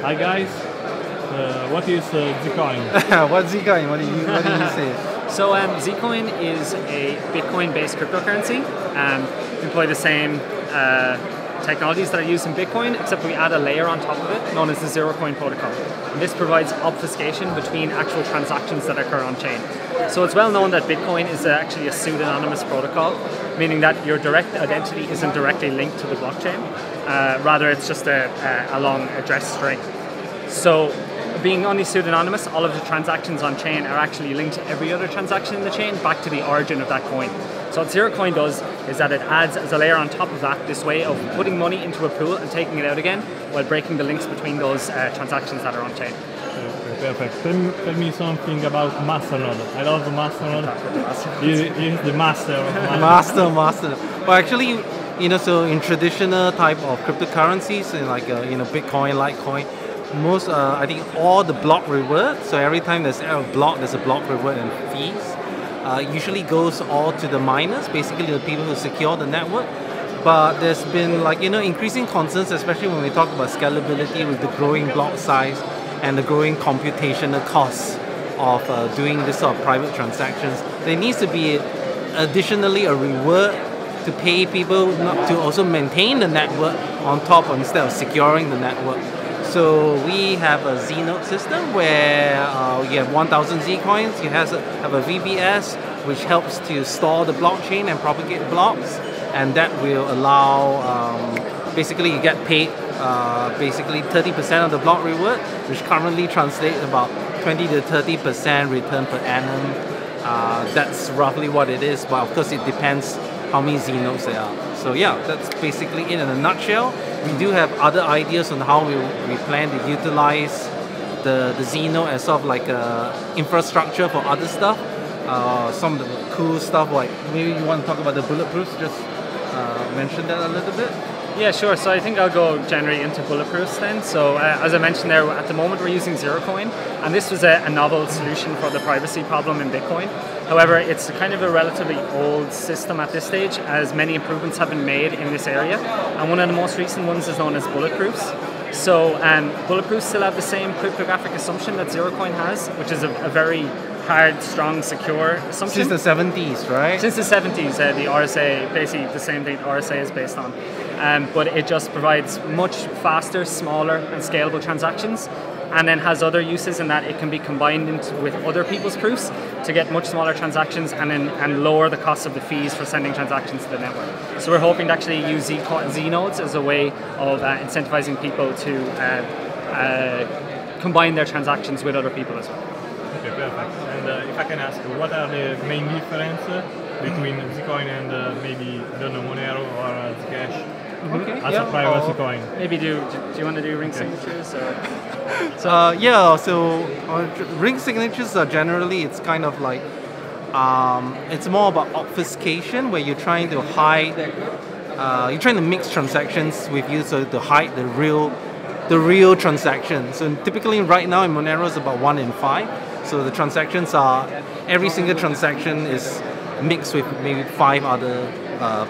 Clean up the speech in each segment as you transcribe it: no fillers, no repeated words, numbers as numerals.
Hi guys, what is Zcoin? What's Zcoin? What do you say? So Zcoin is a Bitcoin-based cryptocurrency. We employ the same technologies that are used in Bitcoin, except we add a layer on top of it, known as the Zcoin protocol. And this provides obfuscation between actual transactions that occur on chain. So it's well known that Bitcoin is actually a pseudonymous protocol, meaning that your direct identity isn't directly linked to the blockchain. Rather, it's just a long address string. So being only pseudonymous, all of the transactions on chain are actually linked to every other transaction in the chain back to the origin of that coin. So what Zcoin does is that it adds as a layer on top of that this way of putting money into a pool and taking it out again while breaking the links between those transactions that are on chain. Perfect. Tell me something about Masternode. I love Masternode. He's the master of Master. Well, actually, so in traditional type of cryptocurrencies, like Bitcoin, Litecoin, most I think all the block reward. So every time there's a block reward and fees. Usually goes all to the miners, basically the people who secure the network. But there's been increasing concerns, especially when we talk about scalability with the growing block size and the growing computational costs of doing this sort of private transactions. There needs to be additionally a reward to pay people not to also maintain the network on top of instead of securing the network. So we have a Z-node system where you have 1,000 Zcoins, you have a VBS which helps to store the blockchain and propagate blocks, and that will allow, basically you get paid basically 30% of the block reward, which currently translates about 20 to 30% return per annum. That's roughly what it is, but of course it depends how many Z-nodes there are. So yeah, that's basically it in a nutshell. We do have other ideas on how we plan to utilize the Z-node as sort of like infrastructure for other stuff. Some of the cool stuff, like maybe you want to talk about the bulletproofs, just mention that a little bit. Yeah, sure. So I think I'll go generally into bulletproofs then. So as I mentioned there, at the moment we're using Zcoin, and this was a novel solution for the privacy problem in Bitcoin. However, it's kind of a relatively old system at this stage, as many improvements have been made in this area. And one of the most recent ones is known as bulletproofs. So bulletproofs still have the same cryptographic assumption that Zcoin has, which is a very hard, strong, secure assumption. Since the 70s, right? Since the 70s, the RSA, basically the same thing RSA is based on. But it just provides much faster, smaller and scalable transactions, and then has other uses in that it can be combined with other people's proofs to get much smaller transactions and lower the cost of the fees for sending transactions to the network. So we're hoping to actually use Z-nodes as a way of incentivizing people to combine their transactions with other people as well. Okay, perfect. And if I can ask, what are the main differences between Zcoin and maybe, I don't know, Monero or Zcash? Okay. As a privacy coin. Maybe do you want to do ring signatures? Or? So ring signatures are generally, it's kind of like, it's more about obfuscation, where you're trying to hide, you're trying to mix transactions with you, so to hide the real transaction. So typically right now in Monero it's about 1 in 5. So the transactions are, every single transaction is mixed with maybe 5 other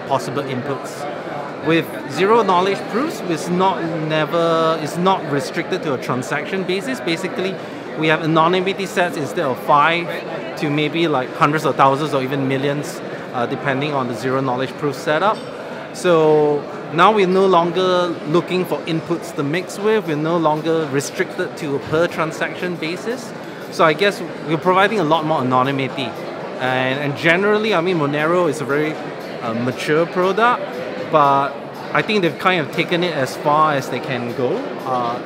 possible inputs. With zero knowledge proofs, it's not restricted to a transaction basis. Basically, we have anonymity sets instead of 5 to maybe like hundreds of thousands or even millions, depending on the zero knowledge proof setup. So now we're no longer looking for inputs to mix with. We're no longer restricted to a per transaction basis. So I guess we're providing a lot more anonymity. And generally, I mean, Monero is a very mature product, but I think they've kind of taken it as far as they can go.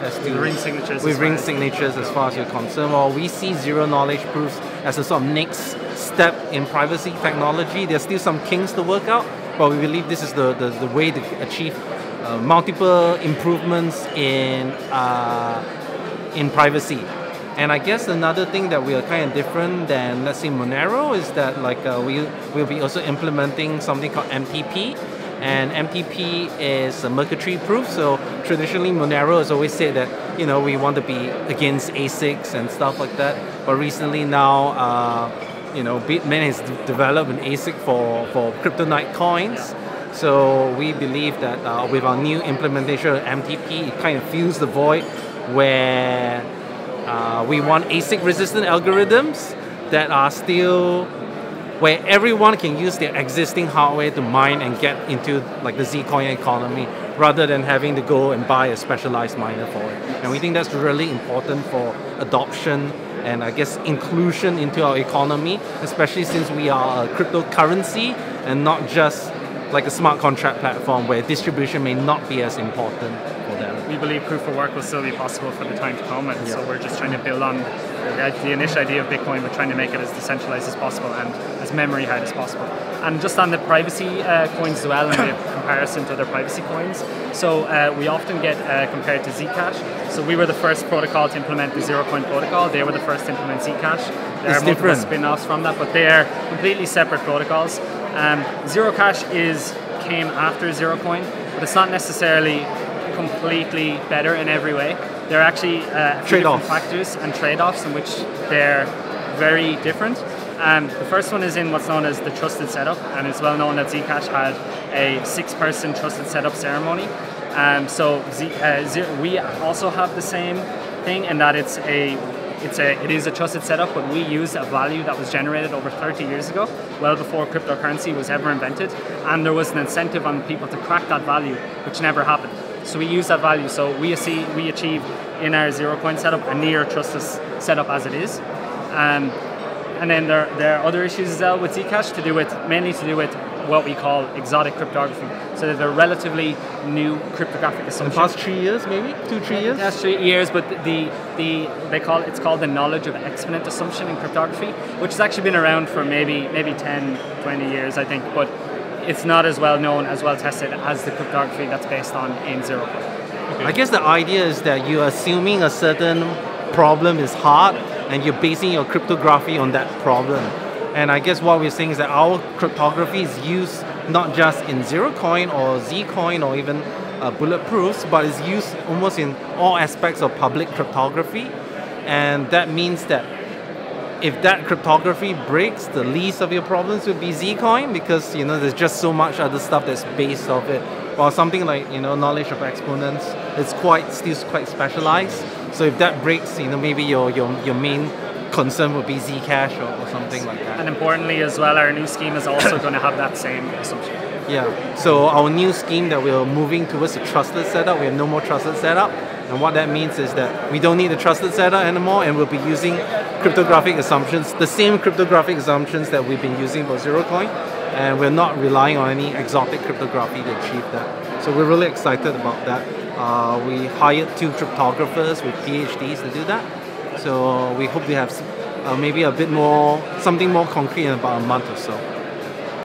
With ring signatures. With ring signatures as far as you're concerned. Well, we see zero knowledge proofs as a sort of next step in privacy technology. There's still some kinks to work out, but we believe this is the way to achieve multiple improvements in privacy. And I guess another thing that we are kind of different than, let's say, Monero is that we'll be also implementing something called MTP. And MTP is a Mercury proof. So traditionally, Monero has always said that we want to be against ASICs and stuff like that. But recently now, Bitmain has developed an ASIC for kryptonite coins. So we believe that with our new implementation of MTP, it kind of fills the void where we want ASIC resistant algorithms that are still where everyone can use their existing hardware to mine and get into like the Zcoin economy rather than having to go and buy a specialized miner for it. And we think that's really important for adoption and I guess inclusion into our economy, especially since we are a cryptocurrency and not just like a smart contract platform where distribution may not be as important for them. We believe proof of work will still be possible for the time to come, and so we're just trying to build on the initial idea of Bitcoin, but trying to make it as decentralized as possible and as memory hard as possible. And just on the privacy coins as well, and the comparison to other privacy coins. So we often get compared to Zcash. So we were the first protocol to implement the Zerocoin protocol. They were the first to implement Zcash. There are multiple spin-offs from that, but they are completely separate protocols. Zerocash came after Zerocoin, but it's not necessarily completely better in every way. There are actually different factors and trade-offs in which they're very different. The first one is in what's known as the trusted setup, and it's well known that Zcash had a 6-person trusted setup ceremony. We also have the same thing in that it is a trusted setup, but we use a value that was generated over 30 years ago, well before cryptocurrency was ever invented, and there was an incentive on people to crack that value, which never happened. So we use that value. So we achieve in our Zerocoin setup a near trustless setup as it is. And then there are other issues as well with Zcash mainly to do with what we call exotic cryptography. So they're relatively new cryptographic assumptions. The past 3 years, maybe 2-3 years. That's 3 years, but it's called the knowledge of exponent assumption in cryptography, which has actually been around for maybe 10, 20 years, I think, but it's not as well known, as well tested as the cryptography that's based on in Zerocoin. Okay. I guess the idea is that you're assuming a certain problem is hard and you're basing your cryptography on that problem. And I guess what we're saying is that our cryptography is used not just in Zerocoin or Zcoin or even bulletproofs, but is used almost in all aspects of public cryptography. And that means that if that cryptography breaks, the least of your problems would be Zcoin, because there's just so much other stuff that's based off it. While something like knowledge of exponents is still quite specialized. So if that breaks, maybe your main concern would be Zcash or something like that. And importantly as well, our new scheme is also going to have that same assumption. Yeah. So our new scheme that we're moving towards a trustless setup, we have no more trusted setup. And what that means is that we don't need a trusted setup anymore, and we'll be using cryptographic assumptions, the same cryptographic assumptions that we've been using for Zerocoin, and we're not relying on any exotic cryptography to achieve that. So we're really excited about that. We hired 2 cryptographers with PhDs to do that. So we hope to have maybe something more concrete in about a month or so.